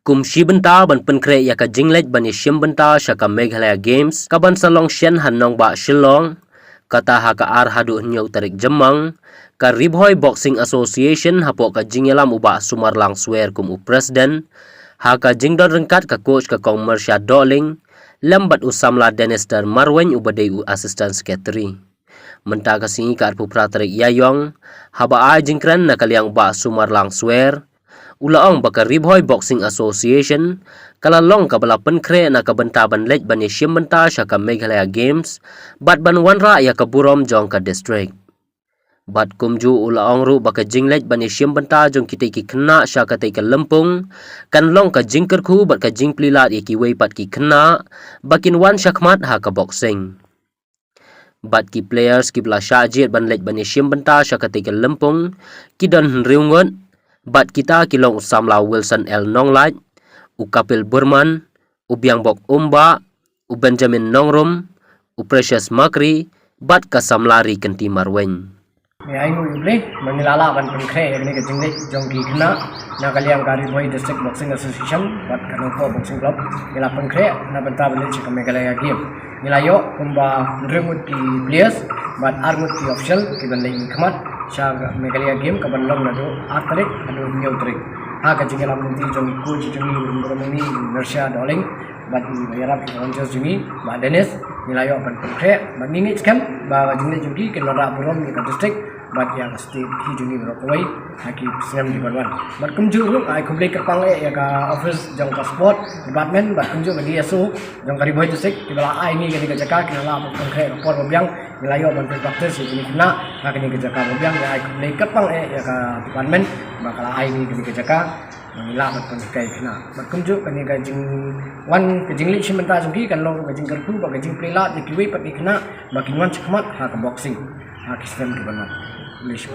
Kum shi benta ban penkre ya ka jinglek ban yishim benta shaka Meghalaya Games ka ban salong shen han nong ba shillong kata ha ka ar hadu nyau tarik jemang ka Ribhoy Boxing Association hapo ka jingelam uba sumarlang swear kum u president ha ka jingdon rengkat ka coach ka kong Mersha Doling lambat usamla Denister Marwen ubadai u assistant secretary menta ka singi ka arpu pratarik yayong haba a jingkran na kaliang ba sumarlang swear ulaong baka Ribhoy Boxing Association kalalong kabala penkre na kabentaban lej ban yishim benta shaka Meghalaya Games bat ban wanra ya kaburom jong ka district bat kumju ulaong ru baka jinglej ban yishim benta jong kita ki kena shaka tai ka lempung kan long ka jingker khu bat ka jingplilat ya ki wei pat ki kena bakin wan shakmat ha ka boxing bat ki players ki bla shajit ban lej ban yishim benta shaka tai ka lempung ki don riungot bat kita kilong usamla Wilson L. Nonglat, u Kapil Burman, u Biangbok Umba, u Benjamin Nongrum, u Precious Makri, bat kasamlari kenti Marwen. Ai mu yuble mangilala ban penkre yakni ke jingle jongki kena na kaliang kari Ribhoy District Boxing Association bat kanongko boxing club ila penkre na benta beli chika Meghalaya game nilayo kumba nremut ki players bat armut ki official ki ban lei khmat sha Meghalaya game ka ban long na do atarik adu nyau tarik ha ka jingle lam ti jong ku jingi romani Mersha Doling bat yarap Rangers jingi bat Dennis nilayo ban penkre bat nini scam ba jingle jongki ke lora burom ki district bat yang state ki jungi berokoi haki senam di banwan bat kumju ru ai kumble kapang ya ka office jong ka sport department bat kumju ka dia so jong ka Ribhoy district ki bala ai ni ka jaka ki la mo konkret por bobyang nilayo ban doctor si ni kena ha ni ka jaka bobyang ya ai kumble kapang ya ka department bakala ai ni ka jaka mangila bat kai kena bat kumju ka ni ka jing wan ka jingli simenta jongki kan lo ka jing kartu ba ka jing plela ki wi pat ni kena bakin wan chakmat ha ka boxing ha ki sistem ki banwan English